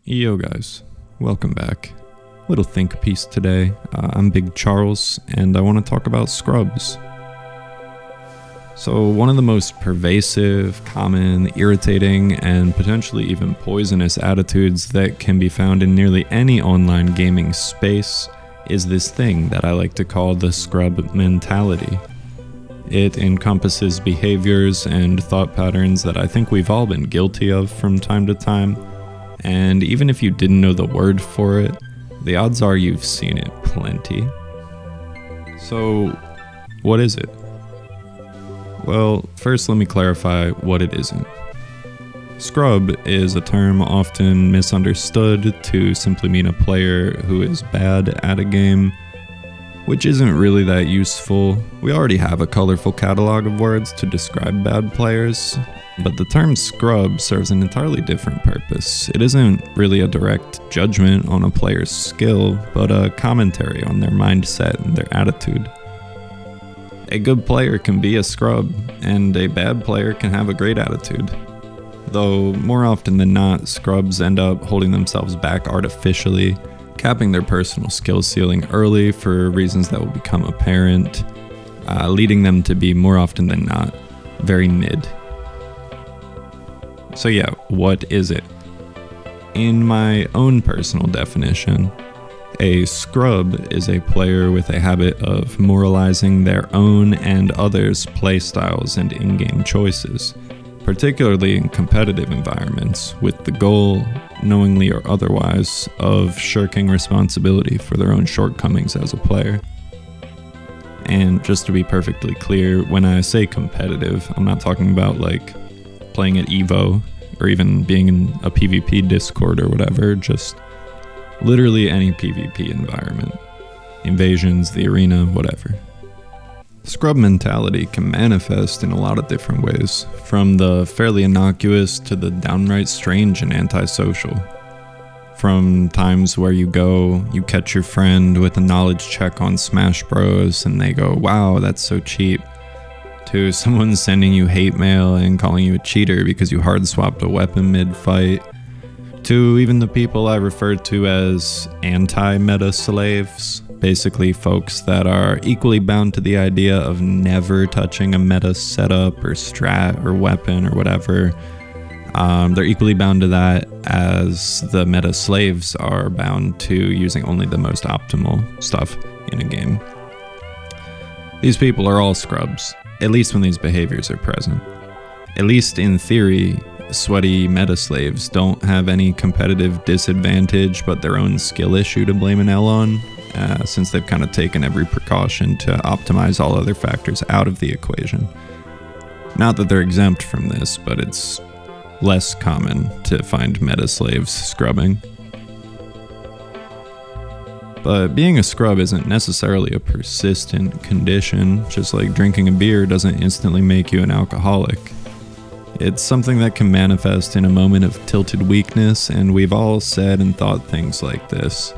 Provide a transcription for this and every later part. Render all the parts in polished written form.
Yo guys, welcome back. Little think piece today. I'm Big Charles and I want to talk about scrubs. So one of the most pervasive, common, irritating, and potentially even poisonous attitudes that can be found in nearly any online gaming space is this thing that I like to call the scrub mentality. It encompasses behaviors and thought patterns that I think we've all been guilty of from time to time. And even if you didn't know the word for it, the odds are you've seen it plenty. So, what is it? Well, first let me clarify what it isn't. Scrub is a term often misunderstood to simply mean a player who is bad at a game, which isn't really that useful. We already have a colorful catalog of words to describe bad players. But the term scrub serves an entirely different purpose. It isn't really a direct judgment on a player's skill, but a commentary on their mindset and their attitude. A good player can be a scrub, and a bad player can have a great attitude. Though, more often than not, scrubs end up holding themselves back artificially, capping their personal skill ceiling early for reasons that will become apparent, leading them to be, more often than not, very mid. So yeah, what is it? In my own personal definition, a scrub is a player with a habit of moralizing their own and others' playstyles and in-game choices, particularly in competitive environments, with the goal, knowingly or otherwise, of shirking responsibility for their own shortcomings as a player. And just to be perfectly clear, when I say competitive, I'm not talking about like playing at EVO, or even being in a PvP Discord or whatever, just literally any PvP environment. Invasions, the arena, whatever. Scrub mentality can manifest in a lot of different ways, from the fairly innocuous to the downright strange and antisocial. From times where you catch your friend with a knowledge check on Smash Bros and they go, "Wow, that's so cheap," to someone sending you hate mail and calling you a cheater because you hard swapped a weapon mid-fight, to even the people I refer to as anti-meta slaves, basically folks that are equally bound to the idea of never touching a meta setup or strat or weapon or whatever. They're equally bound to that as the meta slaves are bound to using only the most optimal stuff in a game. These people are all scrubs, at least when these behaviors are present. At least in theory, sweaty meta slaves don't have any competitive disadvantage but their own skill issue to blame an L on, since they've kind of taken every precaution to optimize all other factors out of the equation. Not that they're exempt from this, but it's less common to find meta slaves scrubbing. But being a scrub isn't necessarily a persistent condition, just like drinking a beer doesn't instantly make you an alcoholic. It's something that can manifest in a moment of tilted weakness, and we've all said and thought things like this.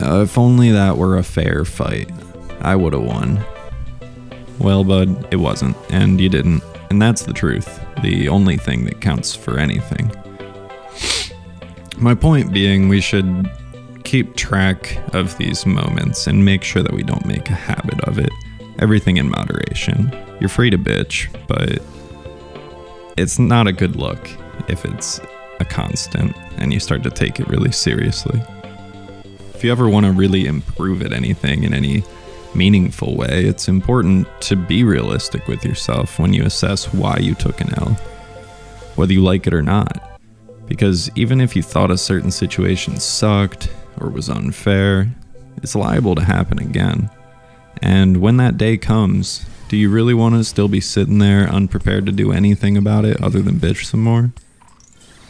If only that were a fair fight, I would've won. Well, bud, it wasn't, and you didn't, and that's the truth, the only thing that counts for anything. My point being, we should keep track of these moments and make sure that we don't make a habit of it. Everything in moderation. You're free to bitch, but it's not a good look if it's a constant and you start to take it really seriously. If you ever want to really improve at anything in any meaningful way, it's important to be realistic with yourself when you assess why you took an L, whether you like it or not. Because even if you thought a certain situation sucked or was unfair, it's liable to happen again. And when that day comes, do you really want to still be sitting there unprepared to do anything about it other than bitch some more?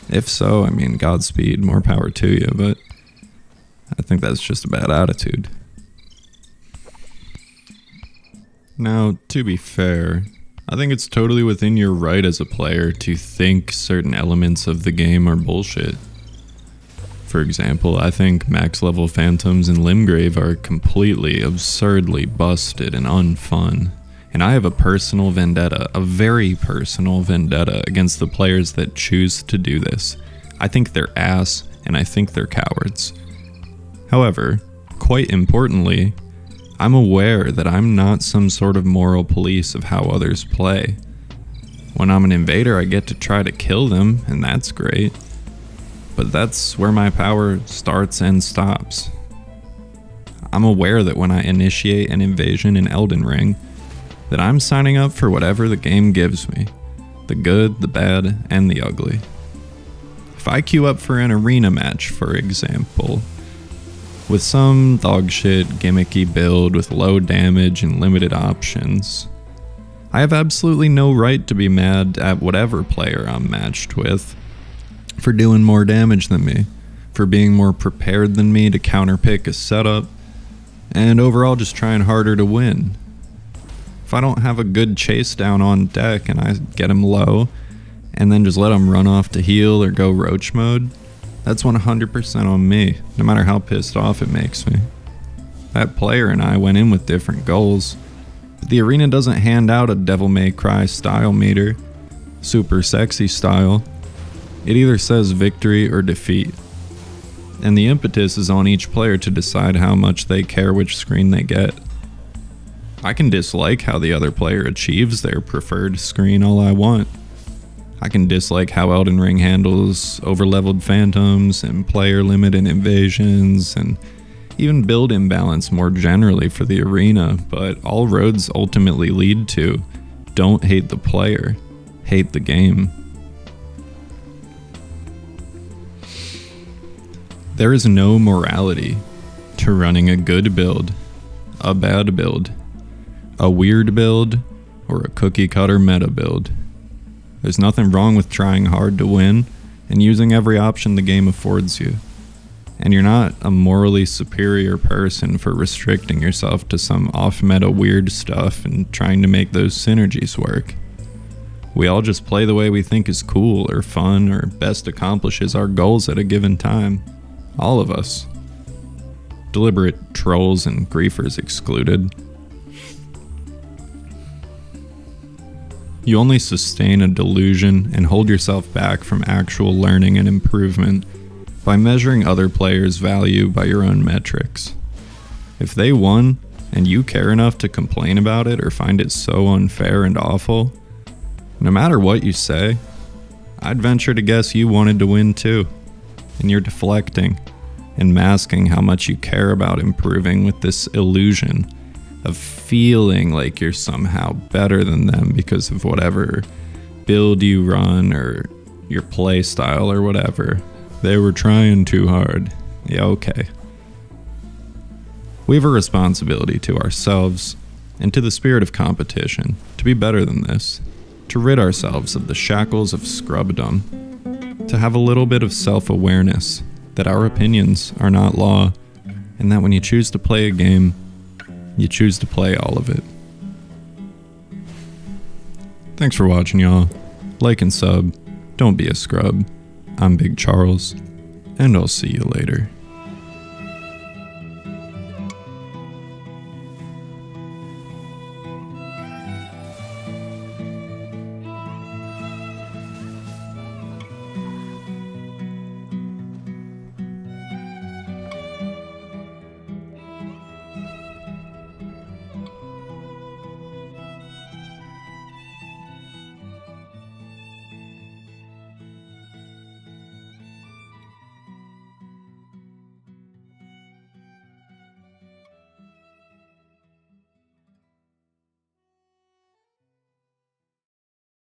If so, I mean, Godspeed, more power to you, but I think that's just a bad attitude. Now, to be fair, I think it's totally within your right as a player to think certain elements of the game are bullshit. For example, I think max level phantoms in Limgrave are completely, absurdly busted and unfun. And I have a personal vendetta, a very personal vendetta against the players that choose to do this. I think they're ass, and I think they're cowards. However, quite importantly, I'm aware that I'm not some sort of moral police of how others play. When I'm an invader, I get to try to kill them, and that's great. But that's where my power starts and stops. I'm aware that when I initiate an invasion in Elden Ring, that I'm signing up for whatever the game gives me. The good, the bad, and the ugly. If I queue up for an arena match, for example, with some dogshit gimmicky build with low damage and limited options, I have absolutely no right to be mad at whatever player I'm matched with for doing more damage than me, for being more prepared than me to counterpick a setup, and overall just trying harder to win. If I don't have a good chase down on deck and I get him low, and then just let him run off to heal or go roach mode, that's 100% on me, no matter how pissed off it makes me. That player and I went in with different goals, but the arena doesn't hand out a Devil May Cry style meter, super sexy style. It either says victory or defeat, and the impetus is on each player to decide how much they care which screen they get. I can dislike how the other player achieves their preferred screen all I want. I can dislike how Elden Ring handles overleveled phantoms and player limit and invasions and even build imbalance more generally for the arena, but all roads ultimately lead to don't hate the player, hate the game. There is no morality to running a good build, a bad build, a weird build, or a cookie cutter meta build. There's nothing wrong with trying hard to win and using every option the game affords you. And you're not a morally superior person for restricting yourself to some off-meta weird stuff and trying to make those synergies work. We all just play the way we think is cool or fun or best accomplishes our goals at a given time. All of us. Deliberate trolls and griefers excluded. You only sustain a delusion and hold yourself back from actual learning and improvement by measuring other players' value by your own metrics. If they won, and you care enough to complain about it or find it so unfair and awful, no matter what you say, I'd venture to guess you wanted to win too, and you're deflecting and masking how much you care about improving with this illusion of feeling like you're somehow better than them because of whatever build you run or your play style or whatever. They were trying too hard. Yeah, okay. We have a responsibility to ourselves and to the spirit of competition to be better than this, to rid ourselves of the shackles of scrubdom, to have a little bit of self-awareness that our opinions are not law, and that when you choose to play a game, you choose to play all of it. Thanks for watching, y'all. Like and sub. Don't be a scrub. I'm Big Charles, and I'll see you later.